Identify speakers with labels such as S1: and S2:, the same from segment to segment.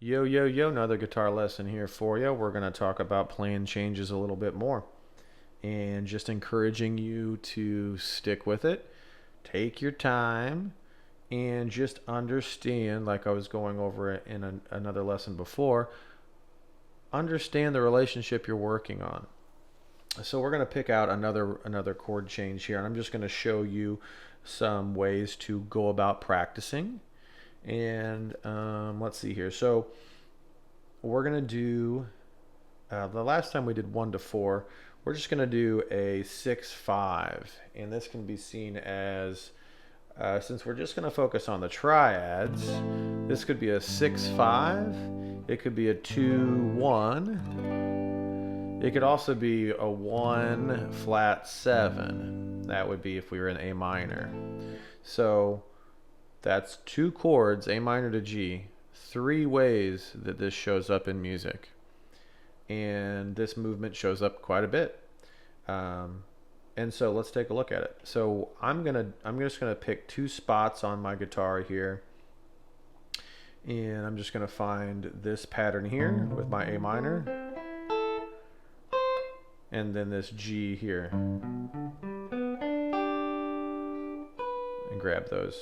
S1: Yo, yo, yo, another guitar lesson here for you. We're going to talk about playing changes a little bit more and just encouraging you to stick with it. Take your time and just understand, like I was going over in another lesson before, understand the relationship you're working on. So we're going to pick out another chord change here, and I'm just going to show you some ways to go about practicing. And let's see here. So we're going to do, the last time we did 1 to 4, we're just going to do a 6-5. And this can be seen as, since we're just going to focus on the triads, this could be a 6-5. It could be a 2-1. It could also be a 1 flat 7. That would be if we were in A minor. So that's 2 chords, A minor to G, 3 ways that this shows up in music. And this movement shows up quite a bit. And so let's take a look at it. So I'm just gonna pick 2 spots on my guitar here. And I'm just gonna find this pattern here with my A minor. And then this G here. And grab those.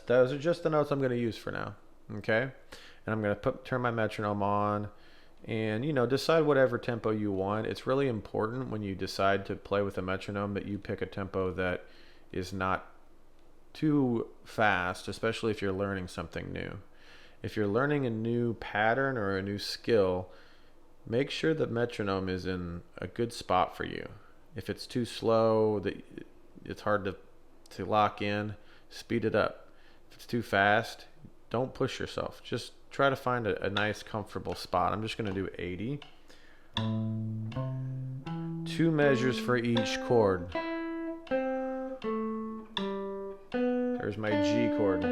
S1: Those are just the notes I'm going to use for now, okay? And I'm going to turn my metronome on and, decide whatever tempo you want. It's really important when you decide to play with a metronome that you pick a tempo that is not too fast, especially if you're learning something new. If you're learning a new pattern or a new skill, make sure the metronome is in a good spot for you. If it's too slow, that it's hard to lock in, speed it up. If it's too fast, don't push yourself. Just try to find a nice, comfortable spot. I'm just going to do 80. 2 measures for each chord. There's my G chord.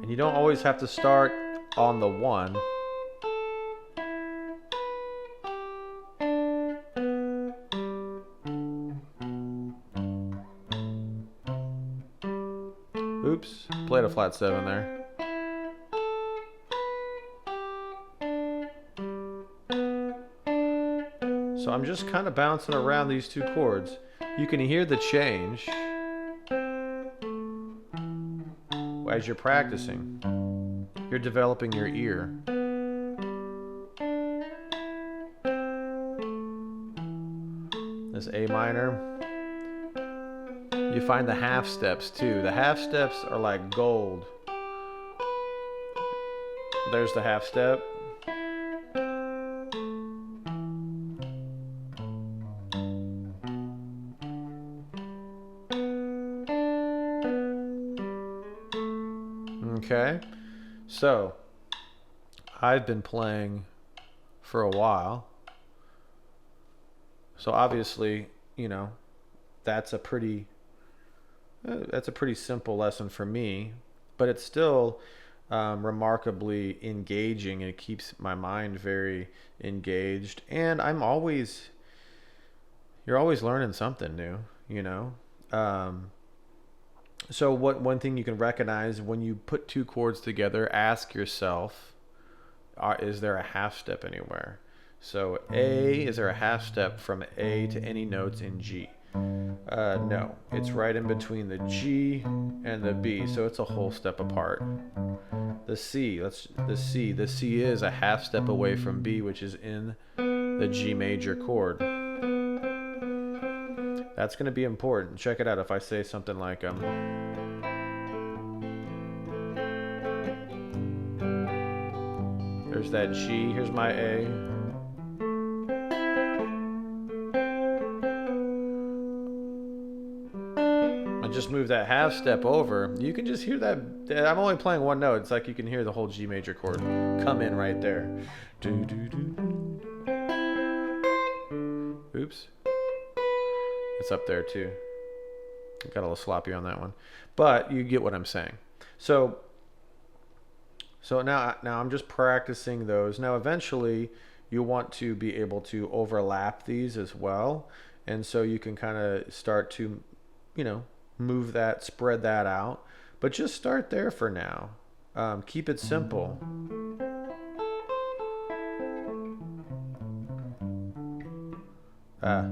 S1: And you don't always have to start on the 1. Oops, played a flat 7 there. So I'm just kind of bouncing around these 2 chords. You can hear the change as you're practicing. You're developing your ear. This A minor. You find the half steps too. The half steps are like gold. There's the half step. Okay, so I've been playing for a while. So obviously, that's a pretty simple lesson for me, but it's still remarkably engaging. It keeps my mind very engaged, and you're always learning something new, So one thing you can recognize when you put 2 chords together, ask yourself, is there a half step anywhere? So A, is there a half step from A to any notes in G? No, it's right in between the G and the B, so it's a whole step apart. The C is a half step away from B, which is in the G major chord. That's going to be important. Check it out. If I say something like there's that G, here's my A. Just move that half step over, you can just hear that. I'm only playing 1 note. It's like you can hear the whole G major chord come in right there. Oops. It's up there too. Got a little sloppy on that one. But you get what I'm saying. So now I'm just practicing those. Now eventually you want to be able to overlap these as well. And so you can kind of start to, spread that out. But just start there for now. Keep it simple. Ah.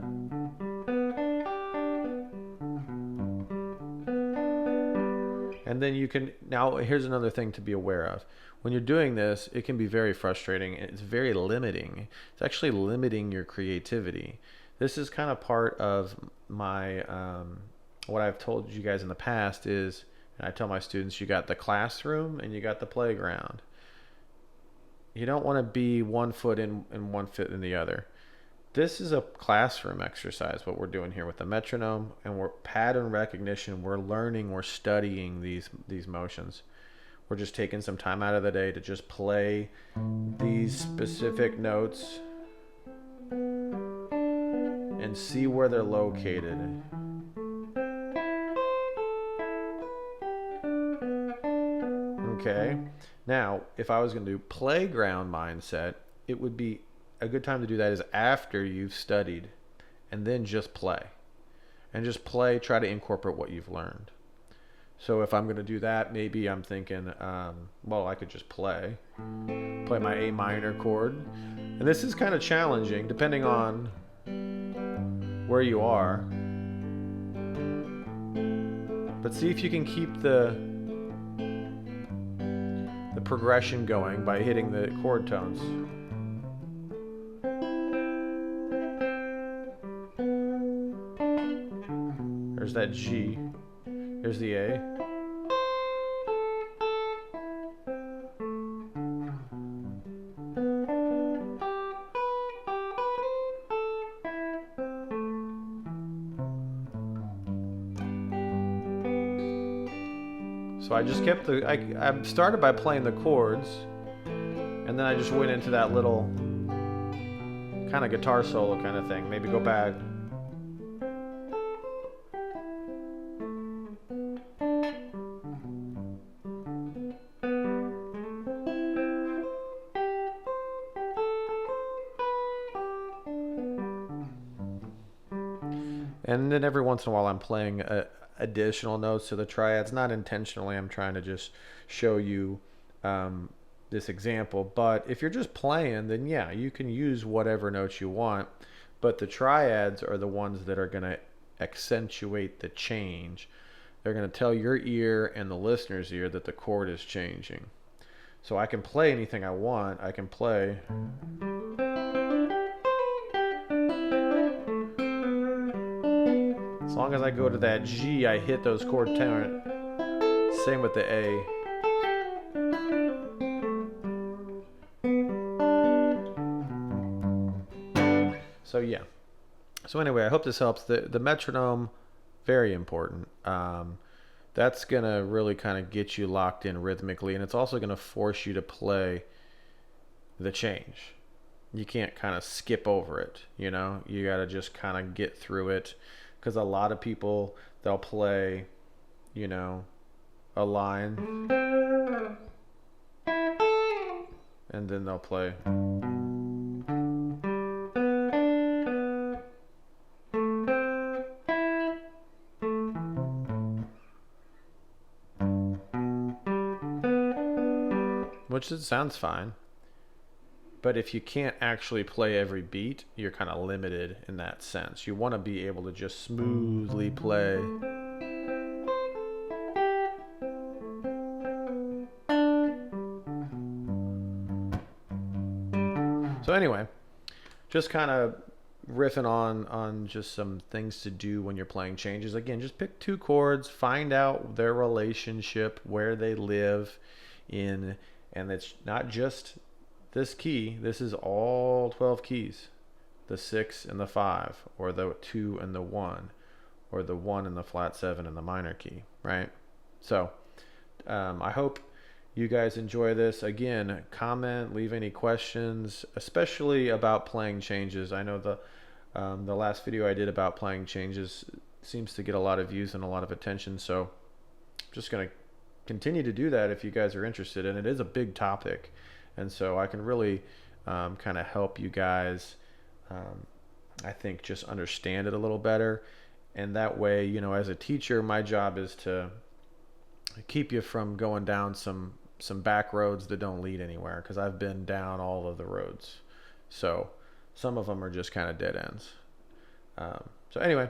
S1: And then you can, now here's another thing to be aware of. When you're doing this, it can be very frustrating. It's very limiting. It's actually limiting your creativity. This is kind of part of my, what I've told you guys in the past is, and I tell my students, you got the classroom and you got the playground. You don't want to be one foot in and one foot in the other. This is a classroom exercise, what we're doing here with the metronome, and we're pattern recognition. We're learning, we're studying these motions. We're just taking some time out of the day to just play these specific notes and see where they're located. Okay, now if I was going to do playground mindset, it would be a good time to do that is after you've studied, and then just play. And just play, try to incorporate what you've learned. So if I'm going to do that, maybe I'm thinking, well, I could just play my A minor chord. And this is kind of challenging depending on where you are. But see if you can keep the progression going by hitting the chord tones. There's that G. Here's the A. So I just kept I started by playing the chords, and then I just went into that little kind of guitar solo kind of thing. Maybe go back. And then every once in a while I'm playing additional notes to the triads, not intentionally. I'm trying to just show you this example. But if you're just playing, then yeah, you can use whatever notes you want. But the triads are the ones that are going to accentuate the change. They're going to tell your ear and the listener's ear that the chord is changing. So I can play anything I want. I can play... As long as I go to that G, I hit those chord tones. Same with the A. So yeah. So anyway, I hope this helps. The metronome, very important. That's going to really kind of get you locked in rhythmically, and it's also going to force you to play the change. You can't kind of skip over it, you know? You got to just kind of get through it. Because a lot of people, they'll play, you know, a line, and then they'll play. Which it sounds fine. But if you can't actually play every beat, you're kind of limited in that sense. You want to be able to just smoothly play. So anyway, just kind of riffing on just some things to do when you're playing changes. Again, just pick two chords, find out their relationship, where they live in, and it's not just this key. This is all 12 keys. The 6 and the 5, or the 2 and the 1, or the 1 and the flat 7 and the minor key, right? So I hope you guys enjoy this. Again, comment, leave any questions, especially about playing changes. I know the last video I did about playing changes seems to get a lot of views and a lot of attention, so I'm just going to continue to do that if you guys are interested. And it is a big topic, and so I can really kind of help you guys, I think, just understand it a little better. And that way, you know, as a teacher, my job is to keep you from going down some back roads that don't lead anywhere, because I've been down all of the roads. So some of them are just kind of dead ends. So anyway,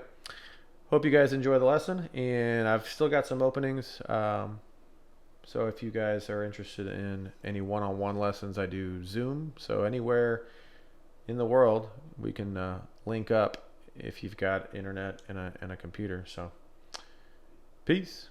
S1: hope you guys enjoy the lesson, and I've still got some openings. So if you guys are interested in any one-on-one lessons, I do Zoom. So anywhere in the world, we can link up if you've got internet and a computer. So peace.